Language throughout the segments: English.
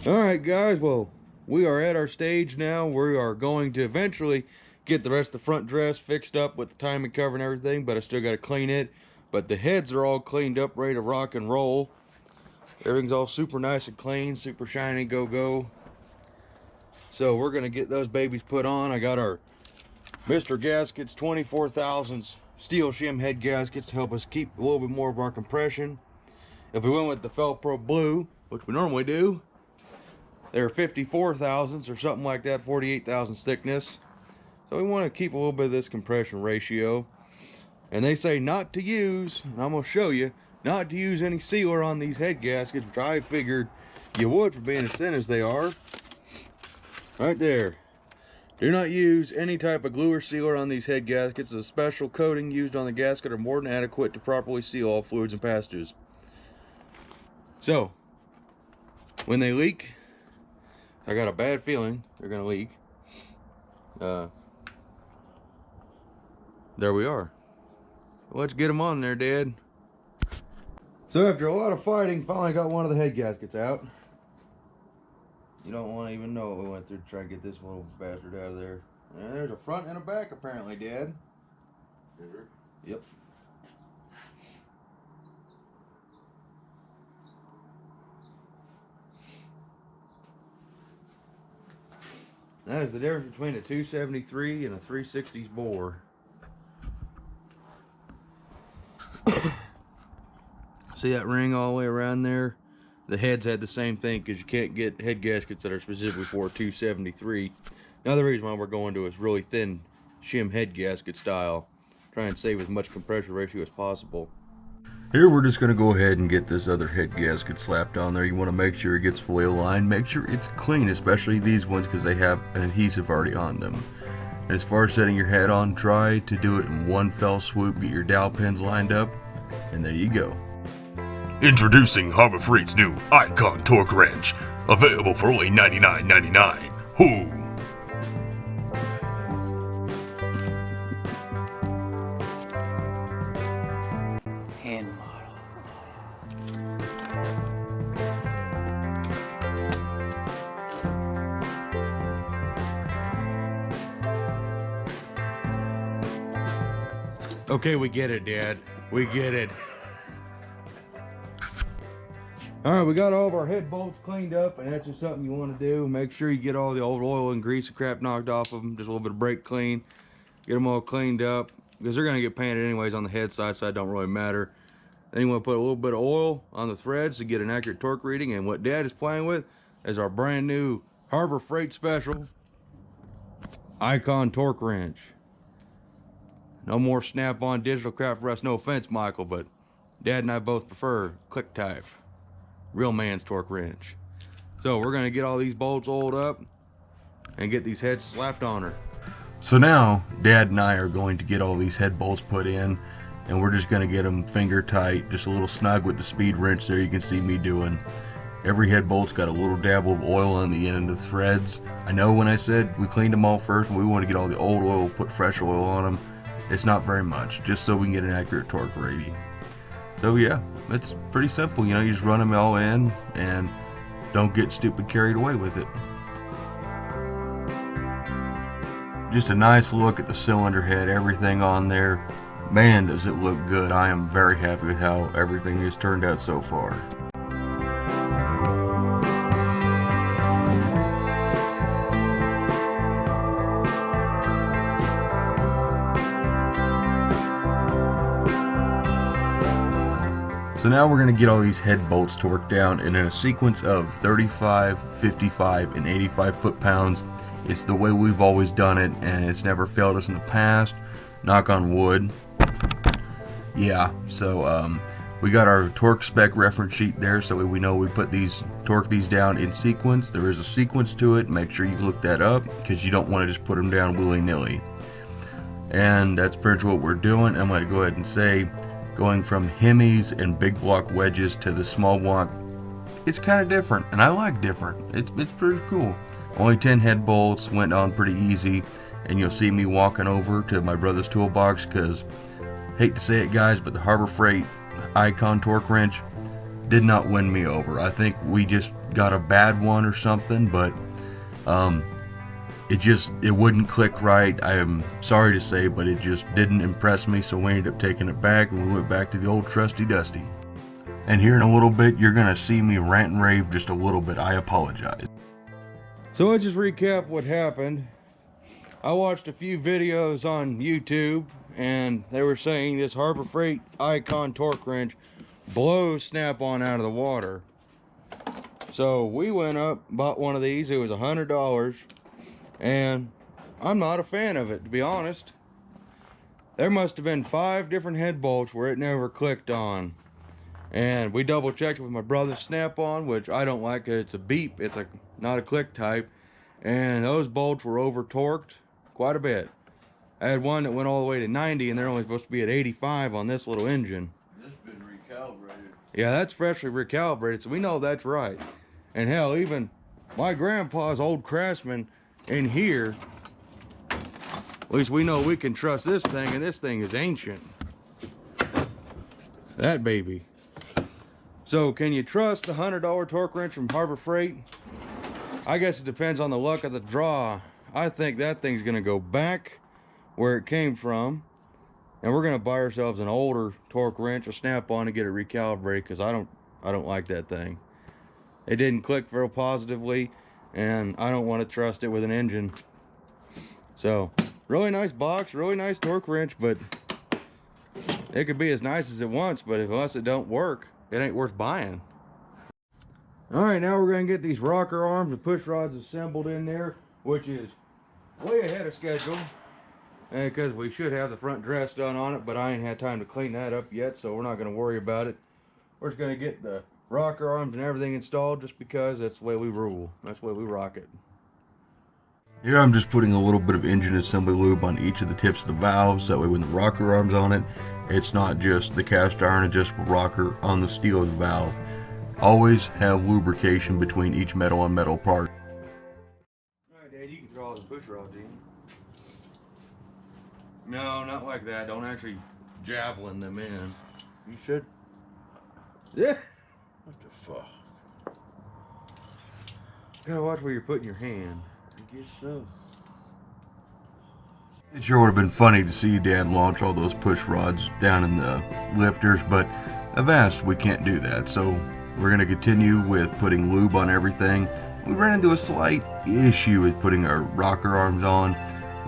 Alright guys, well, we are at our stage now. We are going to eventually get the rest of the front dress fixed up with the timing cover and everything, but I still got to clean it. But the heads are all cleaned up, ready to rock and roll. Everything's all super nice and clean, super shiny, go. So we're going to get those babies put on. I got our Mr. Gaskets 24,000s steel shim head gaskets to help us keep a little bit more of our compression. If we went with the Felpro blue, which we normally do, they're 54,000s or something like that, 48,000 thickness. So we want to keep a little bit of this compression ratio. And they say not to use, and I'm going to show you, not to use any sealer on these head gaskets, which I figured you would for being as thin as they are. Right there. Do not use any type of glue or sealer on these head gaskets. A special coating used on the gasket are more than adequate to properly seal all fluids and passages. So, when they leak, I got a bad feeling they're going to leak. There we are. Let's get them on there, Dad. So after a lot of fighting, finally got one of the head gaskets out. You don't want to even know what we went through to try to get this little bastard out of there. And there's a front and a back apparently, Dad. Is there? Yep. That is the difference between a 273 and a 360s bore. See that ring all the way around there? The heads had the same thing because you can't get head gaskets that are specifically for a 273. Another reason why we're going to is really thin shim head gasket style. Try and save as much compression ratio as possible. Here we're just going to go ahead and get this other head gasket slapped on there. You want to make sure it gets fully aligned. Make sure it's clean, especially these ones because they have an adhesive already on them. And as far as setting your head on, try to do it in one fell swoop. Get your dowel pins lined up, and there you go. Introducing Harbor Freight's new Icon Torque Wrench, available for only $99.99. Hoo! Hand model. Okay, we get it, Dad. We get it. Alright, we got all of our head bolts cleaned up, and that's just something you want to do. Make sure you get all the old oil and grease and crap knocked off of them. Just a little bit of brake clean. Get them all cleaned up, because they're going to get painted anyways on the head side, so it don't really matter. Then you want to put a little bit of oil on the threads to get an accurate torque reading. And what Dad is playing with is our brand new Harbor Freight Special Icon Torque Wrench. No more snap-on digital crap for us. No offense, Michael, but Dad and I both prefer click type. Real man's torque wrench. So we're going to get all these bolts oiled up and get these heads slapped on her. So now Dad and I are going to get all these head bolts put in, and we're just going to get them finger tight, just a little snug with the speed wrench there you can see me doing. Every head bolt's got a little dabble of oil on the end of the threads. I know when I said we cleaned them all first, and we want to get all the old oil, put fresh oil on them. It's not very much, just so we can get an accurate torque rating. So yeah, it's pretty simple. You know, you just run them all in and don't get stupid carried away with it. Just a nice look at the cylinder head, everything on there. Man, does it look good. I am very happy with how everything has turned out so far. So now we're going to get all these head bolts torqued down, and in a sequence of 35, 55, and 85 foot-pounds. It's the way we've always done it, and it's never failed us in the past. Knock on wood. Yeah, so we got our torque spec reference sheet there, so we know we torque these down in sequence. There is a sequence to it. Make sure you look that up, because you don't want to just put them down willy-nilly. And that's pretty much what we're doing. I'm going to go ahead and say, going from Hemis and big block wedges to the small block, it's kind of different, and I like different. It's pretty cool. Only 10 head bolts, went on pretty easy, and you'll see me walking over to my brother's toolbox, because, hate to say it guys, but the Harbor Freight Icon Torque Wrench, did not win me over. I think we just got a bad one or something, but it wouldn't click right. I am sorry to say, but it just didn't impress me, so we ended up taking it back and we went back to the old trusty dusty. And here in a little bit, you're gonna see me rant and rave just a little bit. I apologize. So I'll just recap what happened. I watched a few videos on YouTube, and they were saying this Harbor Freight Icon torque wrench blows Snap-on out of the water. So we went up, bought one of these. It was $100, and I'm not a fan of it, to be honest. There must have been 5 different head bolts where it never clicked on. And we double checked with my brother's Snap-on, which I don't like. It's a beep, it's not a click type. And those bolts were over torqued quite a bit. I had one that went all the way to 90, and they're only supposed to be at 85 on this little engine. This has been recalibrated. Yeah, that's freshly recalibrated, so we know that's right. And hell, even my grandpa's old Craftsman in here, at least we know we can trust this thing, and this thing is ancient. That baby. So can you trust the $100 torque wrench from Harbor Freight? I guess it depends on the luck of the draw. I think that thing's gonna go back where it came from, and we're gonna buy ourselves an older torque wrench, a Snap-on, to get it recalibrated, because I don't like that thing. It didn't click real positively, and I don't want to trust it with an engine. So really nice box, really nice torque wrench, but it could be as nice as it wants, but unless it don't work, it ain't worth buying. All right, now we're gonna get these rocker arms and push rods assembled in there, which is way ahead of schedule, because we should have the front dress done on it, but I ain't had time to clean that up yet, so we're not gonna worry about it. We're just gonna get the rocker arms and everything installed, just because that's the way we rule. That's the way we rock it. Here I'm just putting a little bit of engine assembly lube on each of the tips of the valves, that way when the rocker arm's on it, it's not just the cast iron adjustable rocker on the steel of the valve. Always have lubrication between each metal and metal part. Alright, Dad, you can throw all the push rods in. No, not like that. Don't actually javelin them in. You should. Yeah. What the fuck? Gotta watch where you're putting your hand. I guess so. It sure would have been funny to see Dad launch all those push rods down in the lifters, but avast, we can't do that. So we're going to continue with putting lube on everything. We ran into a slight issue with putting our rocker arms on.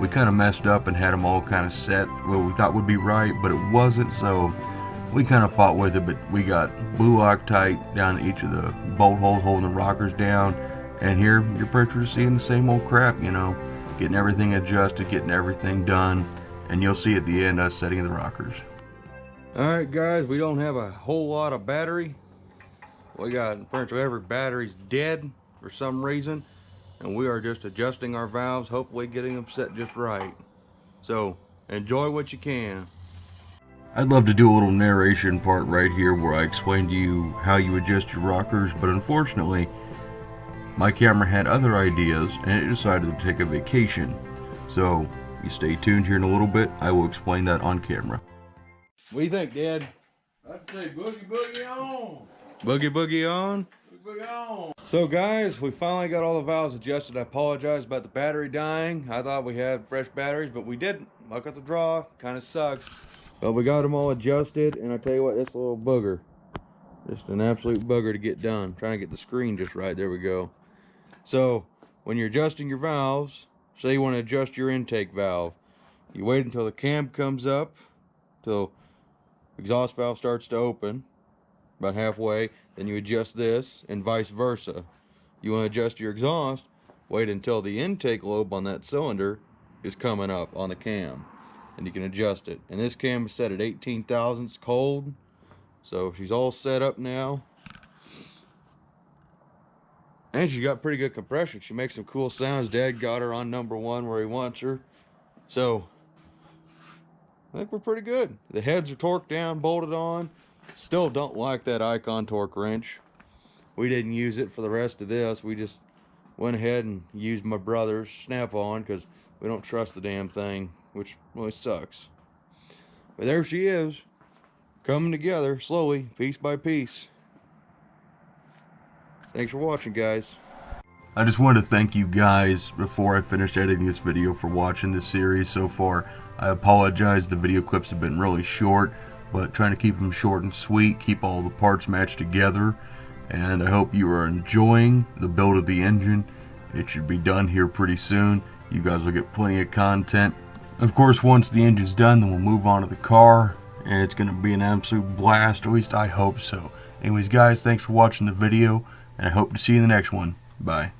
We kind of messed up and had them all kind of set what we thought would be right, but it wasn't, so we kind of fought with it. But we got blue Loctite down each of the bolt holes holding the rockers down, and here you're pretty much seeing the same old crap, you know, getting everything adjusted, getting everything done, and you'll see at the end us setting the rockers. Alright guys, we don't have a whole lot of battery. We got pretty much every battery's dead for some reason, and we are just adjusting our valves, hopefully getting them set just right. So enjoy what you can. I'd love to do a little narration part right here where I explain to you how you adjust your rockers, but unfortunately my camera had other ideas and it decided to take a vacation. So you stay tuned here in a little bit. I will explain that on camera. What do you think, Dad? I'd say boogie boogie on. Boogie boogie on? Boogie boogie on. So guys, we finally got all the valves adjusted. I apologize about the battery dying. I thought we had fresh batteries, but we didn't. Luck of the draw, kind of sucks. But we got them all adjusted, and I tell you what, this little booger, just an absolute booger to get done. Trying to get the screen just right. There we go. So when you're adjusting your valves, say you want to adjust your intake valve, you wait until the cam comes up, till exhaust valve starts to open, about halfway, then you adjust this, and vice versa. You want to adjust your exhaust, wait until the intake lobe on that cylinder is coming up on the cam, and you can adjust it. And this cam is set at 18 thousandths cold, so she's all set up now. And she got pretty good compression. She makes some cool sounds. Dad got her on #1 where he wants her. So I think we're pretty good. The heads are torqued down, bolted on. Still don't like that Icon torque wrench. We didn't use it for the rest of this. We just went ahead and used my brother's Snap-on because we don't trust the damn thing, which really sucks. But there she is, coming together slowly, piece by piece. Thanks for watching, guys. I just wanted to thank you guys before I finished editing this video for watching this series so far. I apologize, the video clips have been really short, but trying to keep them short and sweet, keep all the parts matched together, and I hope you are enjoying the build of the engine. It should be done here pretty soon. You guys will get plenty of content. Of course, once the engine's done, then we'll move on to the car, and it's going to be an absolute blast, at least I hope so. Anyways guys, thanks for watching the video, and I hope to see you in the next one. Bye.